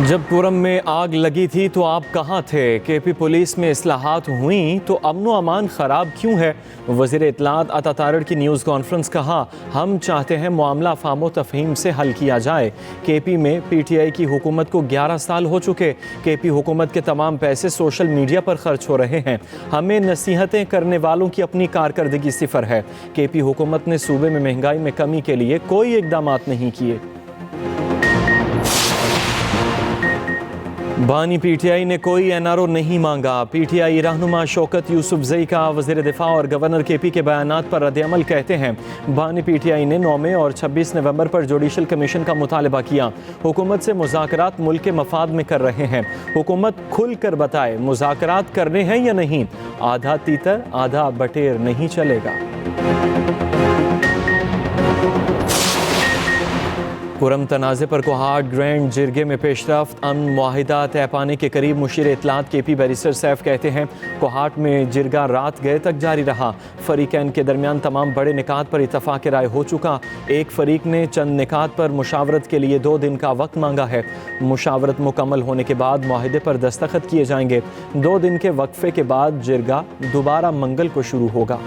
जब कुरम में आग लगी थी तो आप कहाँ थे? केपी पुलिस में इस्लाहात हुई तो अमनो अमान ख़राब क्यों है? वज़ीर इत्तलात अता तारड़ की न्यूज़ कॉन्फ्रेंस। कहा, हम चाहते हैं मामला फ़ाहम तफ़हीम से हल किया जाए। केपी में पीटीआई की हुकूमत को 11 साल हो चुके। केपी हुकूमत के तमाम पैसे सोशल मीडिया पर खर्च हो रहे हैं। हमें नसीहतें करने वालों की अपनी कारकर्दगी सिफर है। केपी हुकूमत ने सूबे में महंगाई में कमी के लिए कोई इकदाम नहीं किए। बानी पीटीआई ने कोई एनआरओ नहीं मांगा। पीटीआई रहनुमा शौकत यूसुफजई का वज़ीर दिफा और गवर्नर केपी के बयानात पर रद्द-ए-अमल। कहते हैं, बानी पीटीआई ने 9 और 26 नवंबर पर जुडिशल कमीशन का मुतालबा किया। हुकूमत से मुज़ाकरात मुल्क के मफाद में कर रहे हैं। हुकूमत खुल कर बताए मुज़ाकरात करने हैं या नहीं। आधा तीतर आधा बटेर नहीं चलेगा। कुरम तनाज़े पर कोहाट ग्रैंड जिरगे में पेशरफ्त, अमन मुआहिदा तय पाने के करीब। मुशीर इत्तलात केपी बैरिस्टर सैफ कहते हैं, कोहाट में जिरगा रात गए तक जारी रहा। फरीकैन के दरमियान तमाम बड़े निकात पर इत्तफाक राय हो चुका। एक फरीक ने चंद निकात पर मुशावरत के लिए 2 दिन का वक्त मांगा है। मुशावरत मुकम्मल होने के बाद मुआहिदे पर दस्तखत किए जाएंगे। 2 दिन के वक्फे के बाद जिरगा दोबारा मंगल को शुरू होगा।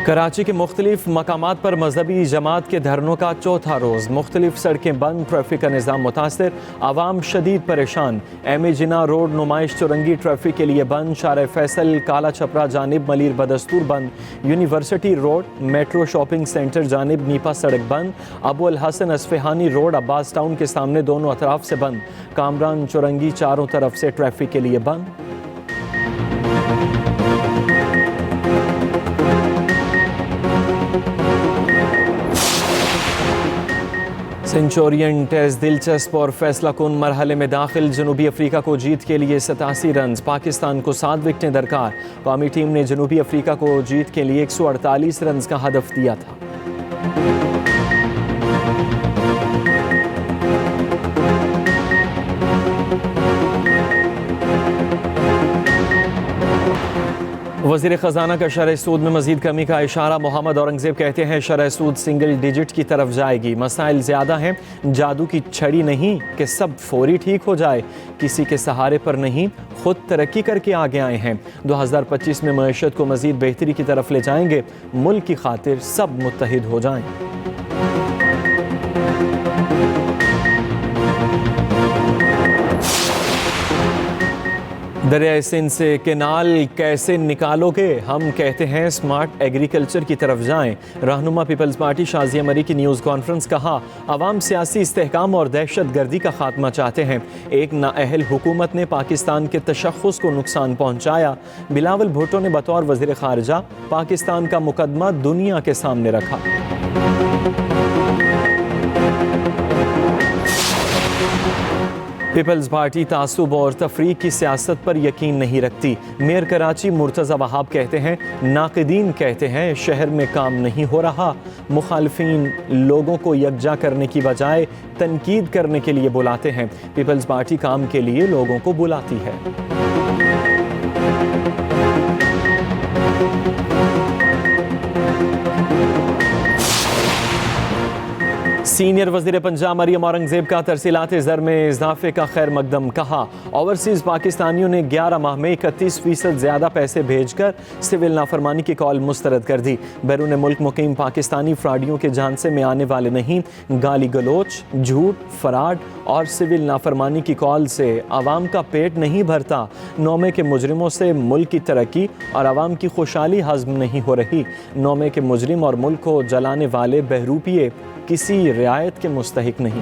कराची के मुख्तलिफ मकामात पर मजहबी जमात के धरनों का चौथा रोज़। मुख्तलिफ सड़कें बंद, ट्रैफिक का निज़ाम मुतासर, आवाम शदीद परेशान। एम जिना रोड नुमाइश चुरंगी ट्रैफिक के लिए बंद। शारे फैसल काला छपरा जानिब मलिर बदस्तूर बंद। University road metro shopping centre जानिब नीपा सड़क बंद। अबू अल हसन असफहानी रोड अब्बास टाउन के सामने दोनों अतराफ से बंद। कामरान चुरंगी चारों तरफ से ट्रैफिक के लिए बंद। सेंचुरियन टेस्ट दिलचस्प और फैसला कुन मरहले में दाखिल। जनूबी अफ्रीका को जीत के लिए 87 रन, पाकिस्तान को 7 विकेटें दरकार। कौमी टीम ने जनूबी अफ्रीका को जीत के लिए 148 रन का हदफ दिया था। वज़ीर ख़जाना का शरह सूद में मज़ीद कमी का इशारा। मोहम्मद औरंगज़ेब कहते हैं, शरह सूद सिंगल डिजिट की तरफ जाएगी। मसाइल ज़्यादा हैं, जादू की छड़ी नहीं कि सब फौरी ठीक हो जाए। किसी के सहारे पर नहीं, खुद तरक्की करके आगे आए हैं। 2025 में मईशत को मज़ीद बेहतरी की तरफ ले जाएंगे। मुल्क की खातिर सब मुत्तहिद हो जाएं। दरियाए सिंध से केनाल कैसे निकालोगे? हम कहते हैं स्मार्ट एग्रीकल्चर की तरफ जाएं। रहनुमा पीपल्स पार्टी शाजिया मरी की न्यूज़ कॉन्फ्रेंस। कहा, अवाम सियासी इस्तेहकाम और दहशत गर्दी का खात्मा चाहते हैं। एक नाअहल हुकूमत ने पाकिस्तान के तशख़्ख़ुस को नुकसान पहुँचाया। बिलावल भुट्टो ने बतौर वज़ीर ख़ारजा पाकिस्तान का मुकदमा दुनिया के सामने रखा। पीपल्स पार्टी तासुब और तफरीक की सियासत पर यकीन नहीं रखती। मेयर कराची मुर्तज़ा वहाब कहते हैं, नाक़िदीन कहते हैं शहर में काम नहीं हो रहा। मुखालफीन लोगों को यकजा करने की बजाय तनकीद करने के लिए बुलाते हैं। पीपल्स पार्टी काम के लिए लोगों को बुलाती है। सीनियर वज़ीर पंजाब मरियम औरंगज़ेब का तरसीलात ज़र में इजाफे का खैर मकदम। कहा, ओवरसीज़ पाकिस्तानियों ने 11 माह में 31% ज़्यादा पैसे भेजकर सिविल नाफरमानी की कॉल मुस्तरद कर दी। बैरून मुल्क मुकीम पाकिस्तानी फ्राडियों के झांसे में आने वाले नहीं। गाली गलोच, झूठ, फराड और सिविल नाफरमानी की कॉल से आवाम का पेट नहीं भरता। नौमे के मुजरिमों से मुल्क की तरक्की और आवाम की खुशहाली हज़म नहीं हो रही। नौमे के मुजरिम और मुल्क को जलाने वाले बहरूपिये किसी रियायत के मुस्तहिक नहीं।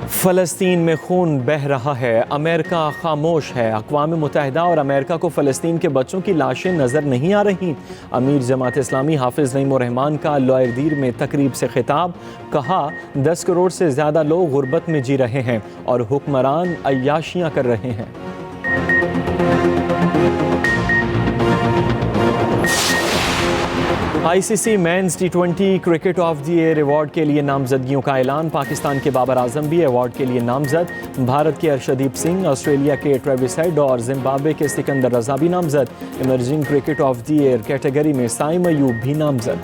फ़लस्तीन में खून बह रहा है, अमेरिका खामोश है। अक़वाम मुत्तहिदा और अमेरिका को फ़लस्तीन के बच्चों की लाशें नज़र नहीं आ रही। अमीर जमात इस्लामी हाफिज़ नईम-उर-रहमान का लॉयरदीर में तकरीब से खिताब। कहा, 10 करोड़ से ज़्यादा लोग गुर्बत में जी रहे हैं और हुक्मरान अय्याशियाँ कर रहे हैं। ICC men's T20 cricket of the year award के लिए नामजदगियों का ऐलान। पाकिस्तान के बाबर आजम भी अवार्ड के लिए नामजद। भारत के अर्शदीप सिंह, ऑस्ट्रेलिया के ट्रेविस हेड और जिम्बाब्वे के सिकंदर रजा भी नामजद। Emerging cricket of the year category में साइम अयूब भी नामजद।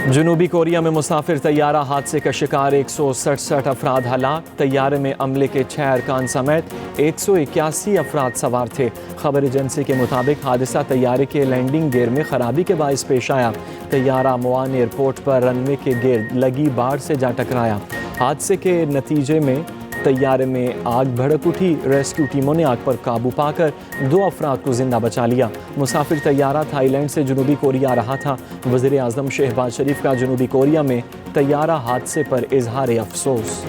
जनूबी कोरिया में मुसाफिर तैयारा हादसे का शिकार 167 अफराद हलाक। तैयारे में अमले के 6 अरकान समेत 181 अफराद सवार थे। खबर एजेंसी के मुताबिक हादसा तैयारे के लैंडिंग गियर में खराबी के बायस पेश आया। तैयारा मुआन एयरपोर्ट पर रनवे के गिर्द लगी बाड़ से जा टकराया। हादसे के नतीजे में तैयारे में आग भड़क उठी। रेस्क्यू टीमों ने आग पर काबू पाकर 2 अफराद को जिंदा बचा लिया। मुसाफिर तैयारा थाईलैंड से जनूबी कोरिया आ रहा था। वज़ीर आज़म शहबाज शरीफ का जनूबी कोरिया में तैयारा हादसे पर इजहार अफसोस।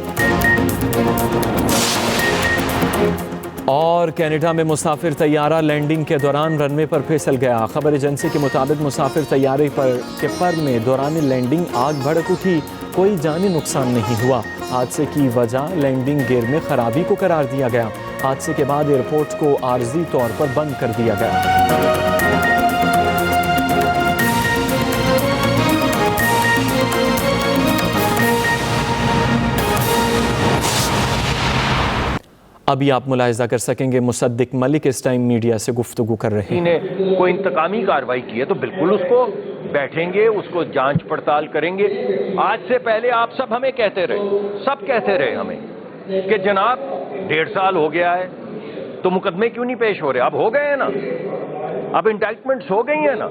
और कनाडा में मुसाफिर तैयारा लैंडिंग के दौरान रनवे पर फिसल गया। खबर एजेंसी के मुताबिक मुसाफिर तैयारे पर में दौरान लैंडिंग आग भड़क उठी। कोई जानी नुकसान नहीं हुआ। हादसे की वजह लैंडिंग गियर में खराबी को करार दिया गया। हादसे के बाद एयरपोर्ट को आर्जी तौर पर बंद कर दिया गया। अभी आप मुलाहिजा कर सकेंगे मुसद्दिक मलिक इस टाइम मीडिया से गुफ्तगू कर रहे हैं। ने कोई इंतकामी कार्रवाई की है तो बिल्कुल उसको बैठेंगे, उसको जांच पड़ताल करेंगे। आज से पहले आप सब हमें कहते रहे, सब कहते रहे हमें कि जनाब 1.5 साल हो गया है तो मुकदमे क्यों नहीं पेश हो रहे। अब हो गए हैं ना, अब इंडाइटमेंट्स हो गई हैं ना।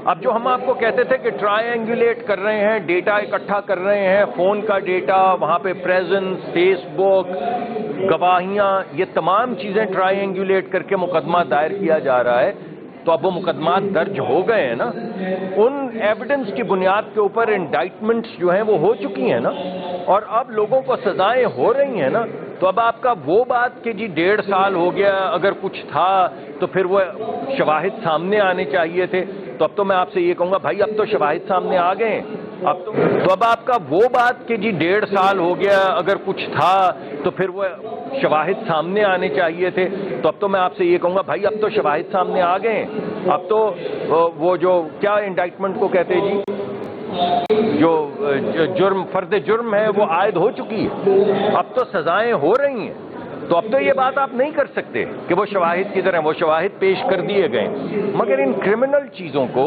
अब जो हम आपको कहते थे कि ट्रायंगुलेट कर रहे हैं, डेटा इकट्ठा कर रहे हैं, फोन का डेटा, वहां पे प्रेजेंस, फेसबुक, गवाहियां, ये तमाम चीजें ट्रायंगुलेट करके मुकदमा दायर किया जा रहा है, तो अब वो मुकदमा दर्ज हो गए हैं ना। उन एविडेंस की बुनियाद के ऊपर इंडाइटमेंट्स जो हैं वो हो चुकी हैं ना, और अब लोगों को सजाएं हो रही हैं ना। तो अब आपका वो बात कि जी 1.5 साल हो गया, अगर कुछ था तो फिर वो शवाहिद सामने आने चाहिए थे। तो अब तो मैं आपसे ये कहूंगा भाई अब तो शवाहिद सामने आ गए हैं। अब तो अब आपका वो बात कि जी 1.5 साल हो गया, अगर कुछ था तो फिर वो शवाहिद सामने आने चाहिए थे। तो अब तो मैं आपसे ये कहूंगा भाई अब तो शवाहिद सामने आ गए हैं। अब तो वो जो क्या इंडाइटमेंट को कहते हैं जी, जो जुर्म, फर्द जुर्म है वो आयद हो चुकी है। अब तो सजाएं हो रही हैं। तो अब तो ये बात आप नहीं कर सकते कि वो शवाहिद किधर हैं, वो शवाहिद पेश कर दिए गए। मगर इन क्रिमिनल चीज़ों को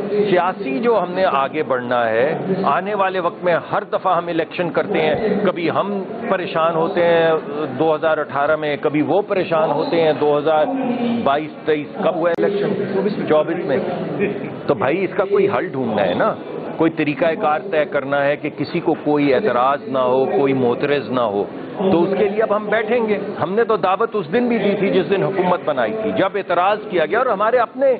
सियासी जो हमने आगे बढ़ना है, आने वाले वक्त में हर दफ़ा हम इलेक्शन करते हैं, कभी हम परेशान होते हैं 2018 में, कभी वो परेशान होते हैं 2022-23 कब हुआ इलेक्शन 24 में। तो भाई इसका कोई हल ढूंढना है ना, कोई तरीकाकार तय करना है कि किसी को कोई एतराज़ ना हो, कोई मोतरज़ ना हो। तो उसके लिए अब हम बैठेंगे। हमने तो दावत उस दिन भी दी थी जिस दिन हुकूमत बनाई थी, जब एतराज़ किया गया और हमारे अपने